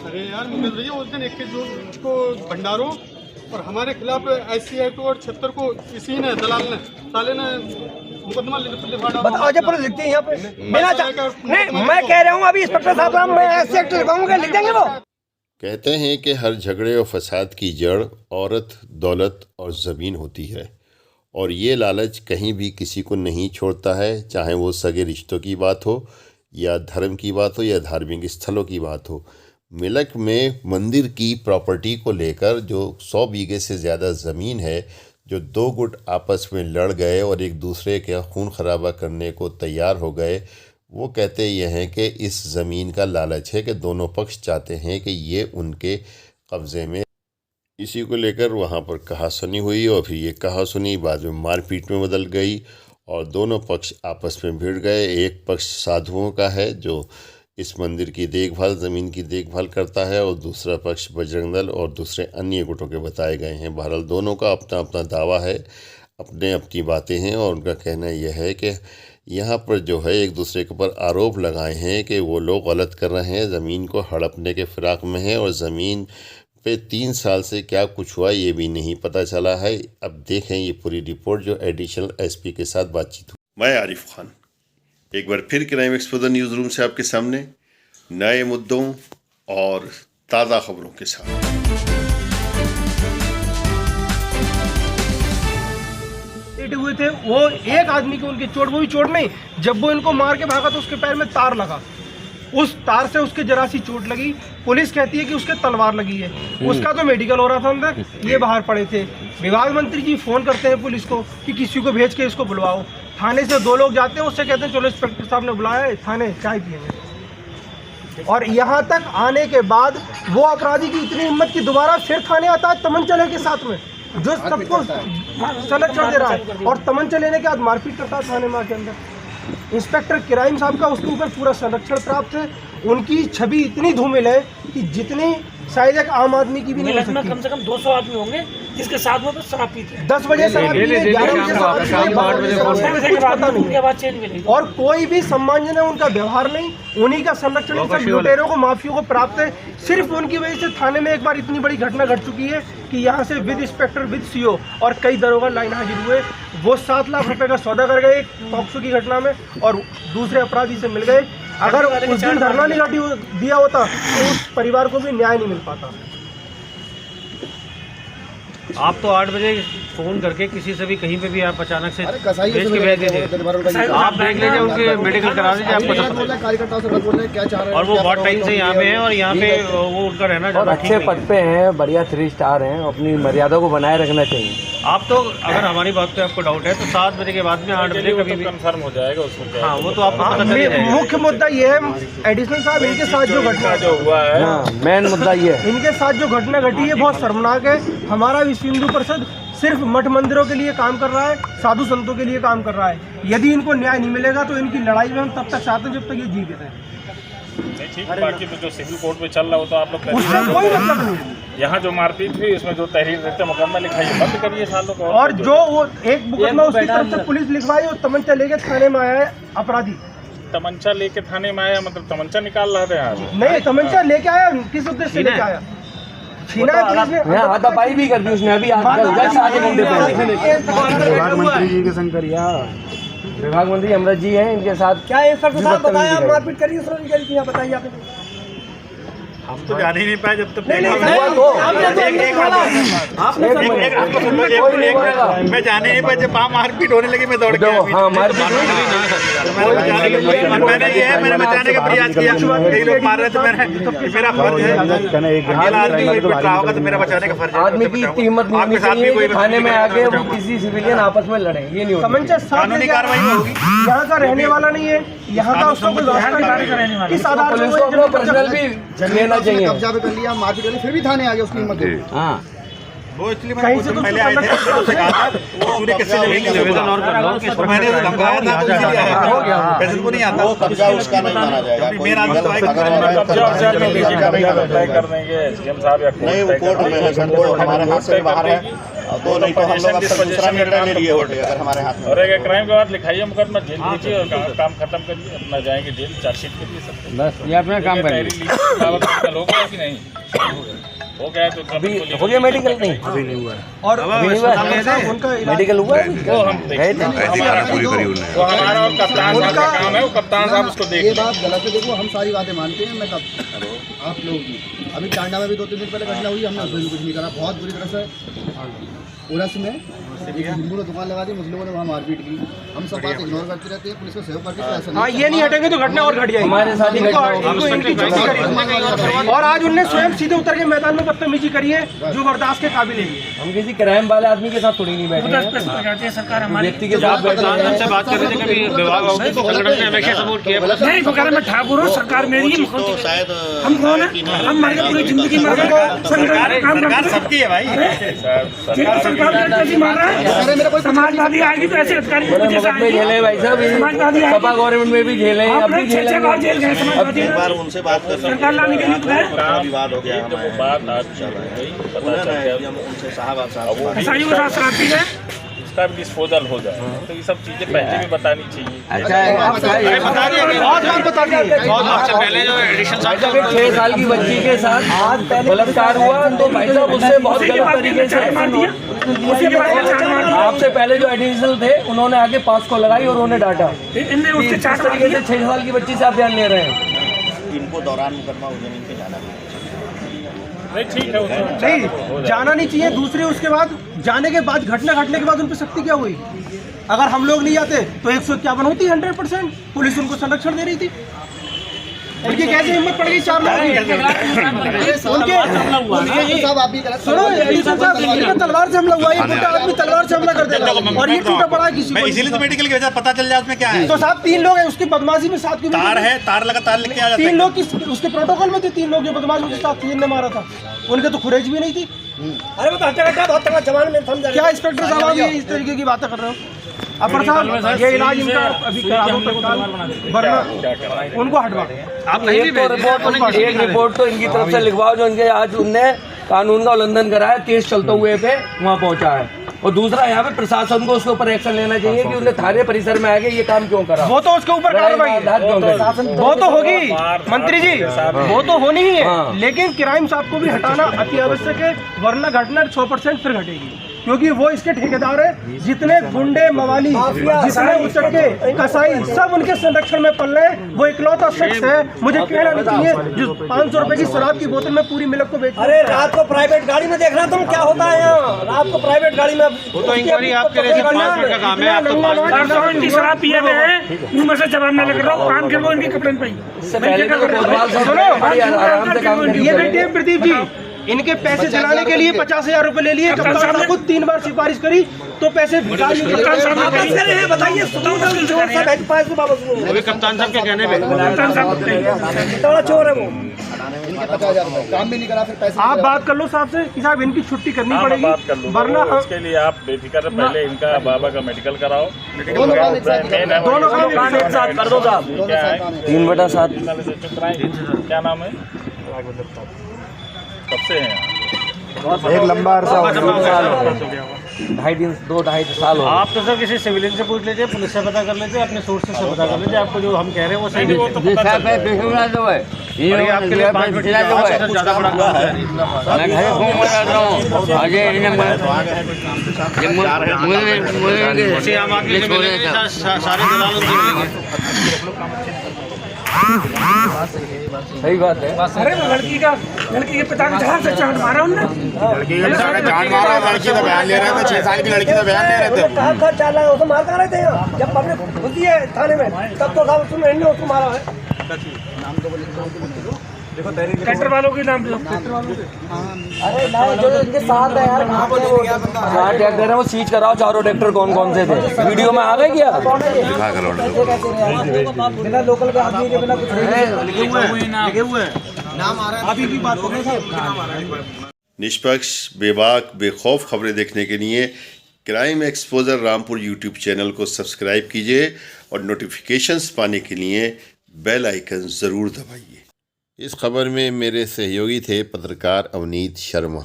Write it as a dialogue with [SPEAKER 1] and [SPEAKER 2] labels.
[SPEAKER 1] अरे यार मुकेश भैया, उस दिन 21 जून को भंडारों और हमारे खिलाफ SC एक्ट और 76 को इसी ने दलाल ने साले ने मुकदमा लिखा
[SPEAKER 2] बताओ जब पुलिस लिखती है यहाँ पे नहीं, मैं कह रहा हूँ अभी इंस्पेक्टर साहब मैं SC एक्ट लिखवाऊंगा, लिख देंगे वो।
[SPEAKER 3] कहते हैं कि हर झगड़े और फसाद की जड़ औरत, दौलत और ज़मीन होती है, और ये लालच कहीं भी किसी को नहीं छोड़ता है, चाहे वो सगे रिश्तों की बात हो या धर्म की बात हो या धार्मिक स्थलों की बात हो। मिलक में मंदिर की प्रॉपर्टी को लेकर जो 100 बीघे से ज़्यादा ज़मीन है, जो दो गुट आपस में लड़ गए और एक दूसरे का खून खराबा करने को तैयार हो गए, वो कहते ये हैं कि इस ज़मीन का लालच है कि दोनों पक्ष चाहते हैं कि ये उनके कब्ज़े में। इसी को लेकर वहाँ पर कहासुनी हुई और फिर ये कहासुनी बाद में मारपीट में बदल गई और दोनों पक्ष आपस में भिड़ गए। एक पक्ष साधुओं का है जो इस मंदिर की देखभाल, ज़मीन की देखभाल करता है, और दूसरा पक्ष बजरंग दल और दूसरे अन्य गुटों के बताए गए हैं। बहरहाल दोनों का अपना अपना दावा है, अपने अपनी बातें हैं, और उनका कहना यह है कि यहाँ पर जो है एक दूसरे के ऊपर आरोप लगाए हैं कि वो लोग गलत कर रहे हैं, ज़मीन को हड़पने के फिराक में हैं, और ज़मीन पे 3 साल से क्या कुछ हुआ ये भी नहीं पता चला है। अब देखें ये पूरी रिपोर्ट जो एडिशनल SP के साथ बातचीत हुई। मैं आरिफ खान एक बार फिर क्राइम एक्सपोजर न्यूज़ रूम से आपके सामने नए मुद्दों और ताज़ा खबरों के साथ।
[SPEAKER 2] हुए थे वो एक आदमी के उनकी चोट, वो भी चोट नहीं, जब वो इनको मार के भागा तो उसके पैर में तार लगा, उस तार से उसके जरा सी चोट लगी। पुलिस कहती है कि उसके तलवार लगी है, उसका तो मेडिकल हो रहा था अंदर, ये बाहर पड़े थे। विभाग मंत्री जी फोन करते हैं पुलिस को कि किसी को भेज के इसको बुलवाओ। थाने से 2 लोग जाते हैं, उससे कहते हैं चलो इंस्पेक्टर साहब ने बुलाया है, थाने चाय पिएंगे। और यहाँ तक आने के बाद वो अपराधी की इतनी हिम्मत कि दोबारा फिर थाने आता है तमंचा लेके साथ में, जो सबको संरक्षण दे रहा है, और तमंचा लेने के बाद मारपीट करता है थाने में के अंदर। इंस्पेक्टर क्राइम साहब का उसके ऊपर पूरा संरक्षण प्राप्त है। उनकी छवि इतनी धूमिल है कि जितनी शायद एक आम आदमी की भी नहीं हो सकती।
[SPEAKER 4] कम से कम 200 आदमी होंगे जिसके साथ वो शराब पीते हैं।
[SPEAKER 2] 10 बजे शराब पीते, 11 बजे शराब पीते, और कोई भी सम्मानजनक उनका व्यवहार नहीं। उन्हीं का संरक्षण इन सब लुटेरों को, माफियों को प्राप्त है। सिर्फ उनकी वजह से थाने में एक बार इतनी बड़ी घटना घट चुकी है कि यहाँ से विद इंस्पेक्टर, विद CO और कई दरोगा लाइन हाजिर हुए। वो 7 लाख रुपए का सौदा कर गए पॉक्सो की घटना में, और दूसरे अपराधी से मिल गए। अगर उस दिन धरना नहीं दिया होता तो उस परिवार को भी न्याय नहीं मिल पाता।
[SPEAKER 5] आप तो 8 बजे फ़ोन करके किसी से भी कहीं पे भी आप अचानक से भेज दीजिए, आप देख लीजिए, उनके मेडिकल करा दीजिए, आपको और वो बहुत टाइम से यहाँ पे हैं, और यहाँ पे वो उनका रहना ज़्यादा ठीक
[SPEAKER 6] अच्छे
[SPEAKER 5] नहीं
[SPEAKER 6] पद पे हैं, बढ़िया 3 स्टार हैं, अपनी मर्यादा को बनाए रखना चाहिए।
[SPEAKER 5] आप तो अगर हमारी बात पे आपको डाउट है तो 7 बजे के बाद में 8 बजे कभी भी
[SPEAKER 4] कंफर्म हो जाएगा उसको।
[SPEAKER 5] हाँ, वो तो आपको पता चल जाएगा।
[SPEAKER 2] मुख्य मुद्दा ये है एडिशनल साहब, इनके साथ जो घटना
[SPEAKER 4] जो हुआ है,
[SPEAKER 6] मेन मुद्दा ये है,
[SPEAKER 2] इनके साथ जो घटना घटी है बहुत शर्मनाक है। हमारा विश्व हिंदू परिषद सिर्फ मठ मंदिरों के लिए काम कर रहा है, साधु संतों के लिए काम कर रहा है। यदि इनको न्याय नहीं मिलेगा तो इनकी लड़ाई में हम तब तक साथ हैं जब तक ये जीवित है।
[SPEAKER 4] ठीक, बाकी तो जो सिविल कोर्ट में चल रहा हो तो आप लोग
[SPEAKER 2] उसका कोई मतलब नहीं।
[SPEAKER 4] यहाँ जो मारपीट हुई उसमें जो तहरीर देते मुकदमा लिखाइए, बंद करिए सालों को।
[SPEAKER 2] और जो वो एक मुकदमा उसकी तरफ से पुलिस लिखवाई, वो तमंचा लेके थाने में आया है अपराधी।
[SPEAKER 4] तमंचा लेके थाने में आया मतलब तमंचा निकाल रहा था यहाँ?
[SPEAKER 2] नहीं, तमंचा लेके आया, किस उद्देश्य से लेके आया? छीना है पुलिस ने,
[SPEAKER 6] हाथापाई भी कर दी उसने अभी
[SPEAKER 2] विभाग
[SPEAKER 6] मंत्री जी के शंकरिया, विभाग मंत्री अमृत जी हैं, इनके साथ
[SPEAKER 2] क्या है सर साहब बताया मारपीट करी उसने, बताइए आप।
[SPEAKER 4] हम तो जान ही नहीं पाए जब तक मैं जाने नहीं पाया। जब मारपीट होने लगी मैं दौड़ गया।
[SPEAKER 6] हाँ, मारपीट
[SPEAKER 4] मैंने ये है, मैंने बचाने का प्रयास किया। कई लोग मार रहे थे, मैंने मेरा फर्ज है, अकेला आदमी कोई पिट रहा होगा तो मेरा बचाने का फर्ज है।
[SPEAKER 6] आदमी की इतनी हिम्मत नहीं होनी चाहिए कि थाने में आके वो किसी सिविलियन आपस में लड़े, ये नहीं होता।
[SPEAKER 2] तमंचा
[SPEAKER 4] कानूनी कार्रवाई होगी।
[SPEAKER 2] यहाँ का रहने वाला नहीं है, यहाँ का उसका कोई वास्ता नहीं। इस आधार
[SPEAKER 6] पुलिस को अपना पर्सनल भी लेना चाहिए।
[SPEAKER 7] कब्जा कर लिया, मारपीट कर, फिर भी थाने आ गया उसकी हिम्मत है।
[SPEAKER 6] हाँ,
[SPEAKER 4] वो इसलिए मैंने कुछ दिन पहले आए थे, उससे कहा था वो सूर्य कैसे लेंगे निवेदन और कर लो, तो मैंने धमकाया था तो इसलिए आया, पैसे को नहीं आता।
[SPEAKER 7] वो कब्जा उसका नहीं माना जाएगा।
[SPEAKER 4] मेरा आदमी तो कब्जा अप्लाई कर देंगे सीएम साहब या
[SPEAKER 7] नहीं, वो कोर्ट में है, वो हमारे हाथ से बाहर है। तो नहीं तो हम लोग अब दूसरा निर्णय ले लिए होते अगर हमारे हाथ में।
[SPEAKER 8] और एक क्राइम के बाद लिखाइए मुकदमा, जेल भेजिए और काम खत्म करिए, अपना जाएंगे जेल, चार्जशीट करिए सब,
[SPEAKER 6] बस ये अपना काम करिए।
[SPEAKER 8] हो गया कि नहीं हो गया तो
[SPEAKER 6] अभी हो गया मेडिकल? नहीं अभी नहीं हुआ। और उनका मेडिकल हुआ
[SPEAKER 8] वो हम गए थे, वो हमारा और कप्तान साहब का काम है, वो कप्तान साहब उसको देख।
[SPEAKER 7] ये बात गलत है, देखो हम सारी बातें मानते हैं, मैं कब आप लोग भी अभी टांडा में भी 2-3 दिन पहले घटना हुई, हमने उसमें भी कुछ नहीं करा, बहुत बुरी तरह से उरस में एक हिंदू ने दुकान लगा दी, मुस्लिमों ने वहाँ मारपीट की। हम सब बात इग्नोर करते रहते हैं, पुलिस को सहयोग करते हैं, ऐसा
[SPEAKER 2] हाँ ये नहीं हटेंगे तो घटना और घट जाएगी
[SPEAKER 6] हमारे साथ ही
[SPEAKER 2] और आज उनने स्वयं सीधे उतर के मैदान में बदतमीजी करी है जो बर्दाश्त के काबिल है।
[SPEAKER 6] हम किसी क्राइम वाले आदमी के साथ थोड़ी नहीं बैठे,
[SPEAKER 5] सरकार हमारी
[SPEAKER 6] व्यक्ति के साथ बैठे
[SPEAKER 5] से बात कर रहे थे, कभी विभाग संगठन ने हमेशा सपोर्ट किया
[SPEAKER 9] नहीं, वो कह रहे मैं ठाकुर हूँ, सरकार मेरी ही, हम कौन है, हम मर गए पूरी जिंदगी मर
[SPEAKER 4] सरकार सबकी है भाई।
[SPEAKER 9] सरकार मार रहा है, समाजवादी आएगी तो ऐसे अधिकारी
[SPEAKER 6] में झेले भाई साहब, सपा गवर्नमेंट में भी झेले, अब भी झेले।
[SPEAKER 9] जेल गए समाजवादी,
[SPEAKER 7] एक बार उनसे बात कर
[SPEAKER 9] सरकार लाने के लिए तो गए,
[SPEAKER 7] विवाद हो गया,
[SPEAKER 8] बात आज चल रही पता चल गया
[SPEAKER 7] उनसे साहब
[SPEAKER 9] ईसाइयों के साथ शरारती है,
[SPEAKER 8] उसका भी डिस्पोजल हो जाए, तो ये सब चीजें पहले भी बतानी चाहिए।
[SPEAKER 5] पहले जो एडिशन
[SPEAKER 6] 6 साल की बच्ची के साथ बलात्कार हुआ तो भाई साहब उससे बहुत गलत तरीके से आपसे पहले जो एडिशनल थे उन्होंने आगे 5 को लगाई और उन्होंने डांटा। इस तरीके से 6 साल की बच्ची से आप ध्यान ले रहे हैं।
[SPEAKER 7] इनको दौरान मुकदमा उज्जैन पे जाना
[SPEAKER 8] नहीं ठीक है,
[SPEAKER 2] नहीं जाना नहीं चाहिए। दूसरे उसके बाद जाने के बाद घटना घटने के बाद उन पर सख्ती क्या हुई? अगर हम लोग नहीं जाते तो 151 होती 100%। पुलिस उनको संरक्षण दे रही थी। उनकी कैसे हिम्मत पड़ गई 4 लोग सुनो एडिशन साहब, इनका तलवार से हमला हुआ, ये मोटा आदमी तलवार से हमला कर देगा और ये टूटा पड़ा किसी को।
[SPEAKER 4] इसीलिए तो मेडिकल की वजह पता चल जाए उसमें क्या है।
[SPEAKER 2] तो साहब 3 लोग हैं, उसकी बदमाशी में 7 की
[SPEAKER 4] तार है, तार लगातार लेके आ जाते हैं।
[SPEAKER 2] 3 लोग उसके प्रोटोकॉल में थे, 3 लोग जो बदमाशी के साथ 3 ने मारा था, उनके तो खुरेज भी नहीं थी। अरे वो बहुत तगड़ा जवान में समझा क्या इंस्पेक्टर साहब आप इस तरीके की बातें कर रहे हो? अपर साहब ये इलाज इनका अभी करा दो तत्काल, वरना उनको हटवा।
[SPEAKER 5] आप नहीं
[SPEAKER 6] एक रिपोर्ट तो इनकी तरफ से लिखवाओ जो इनके आज उनने कानून का उल्लंघन कराया, केस चलते हुए पे वहाँ पहुँचा है। और दूसरा यहाँ पे प्रशासन को उसके ऊपर एक्शन लेना चाहिए कि उन्हें थाने परिसर में आके ये काम क्यों करा।
[SPEAKER 2] वो तो उसके ऊपर कार्रवाई वो तो होगी मंत्री जी, वो तो होनी ही है, लेकिन क्राइम साहब को भी हटाना अति आवश्यक है, वरना घटना 100% फिर घटेगी। क्योंकि वो इसके ठेकेदार है, जितने गुंडे मवाली, जितने उचक्के कसाई सब उनके संरक्षण में पल रहे हैं। वो इकलौता शख्स है, मुझे कहना नहीं चाहिए, जो 500 रुपए की शराब की बोतल में पूरी मिल्क को बेच।
[SPEAKER 6] अरे रात को प्राइवेट गाड़ी में देखना तुम क्या होता है यहाँ, रात को प्राइवेट गाड़ी में
[SPEAKER 5] वो तो इंक्वायरी आपके लिए 5 मिनट का काम है। आप तो
[SPEAKER 9] शराब पिए हुए हैं, मुंह में से जवाब न लग रहा, कान के वो इनकी कंप्लेंट पाई।
[SPEAKER 2] ये देखिए प्रदीप जी, इनके पैसे चलाने के लिए 50,000 रुपए ले लिए, कप्तान साहब को 3 बार सिफारिश करी तो पैसे बताइए।
[SPEAKER 5] कप्तान साहब के कहने पे
[SPEAKER 2] चोर है वो,
[SPEAKER 7] इनके 50,000 रुपए काम भी नहीं करा, फिर पैसे
[SPEAKER 2] आप बात कर लो साहब से कि साहब इनकी छुट्टी करनी पड़ेगी,
[SPEAKER 8] वरना उसके लिए आप बेफिक्र पहले इनका बाबा का मेडिकल कराओ।
[SPEAKER 2] दोनों काम एक साथ कर दो साहब।
[SPEAKER 6] 3/7
[SPEAKER 8] क्या नाम है, कब से हैं?
[SPEAKER 4] एक लंबा अरसा
[SPEAKER 6] 2-2.5 साल हो।
[SPEAKER 5] आप तो सर किसी सिविलियन से पूछ लीजिए, पुलिस से पता कर लीजिए, अपने सोर्सेज से पता कर लीजिए, आपको जो हम कह रहे हैं वो सही
[SPEAKER 8] वो तो पता चल रहा है।
[SPEAKER 5] है। आपके लिए 5 मिनट ज़्यादा बड़ा काम है। आम आदमी से मिलेंगे, सारे दलाल उनसे मिलेंगे।
[SPEAKER 6] सही बात है।
[SPEAKER 9] अरे लड़की के पिता को जहां से चांद मारा उनने,
[SPEAKER 4] लड़की का जान मारा, लड़की का बयान ले रहे थे, 6 साल की लड़की का बयान ले रहे थे।
[SPEAKER 6] कहाँ 4 लाख उसको मार कर रहे थे यहाँ, जब पब्लिक घुसी है थाने में तब तो साहब उसने उसको मारा है।
[SPEAKER 9] ट्रैक्टर वालों के नाम पे,
[SPEAKER 6] अरे नहीं जो इनके साथ है यार, कहाँ ट्रैक्टर है वो सीज कराओ, चारों ट्रैक्टर कौन कौन से थे, वीडियो में आ गए क्या? बिना लोकल के आदमी के बिना कुछ
[SPEAKER 2] लिखे हुए नाम आ रहा है, अभी की बात हो रही।
[SPEAKER 3] निष्पक्ष, बेबाक, बेखौफ खबरें देखने के लिए crime exposure Rampur YouTube channel को सब्सक्राइब कीजिए और नोटिफिकेशंस पाने के लिए बेल आइकन ज़रूर दबाइए। इस खबर में मेरे सहयोगी थे पत्रकार अवनीत शर्मा।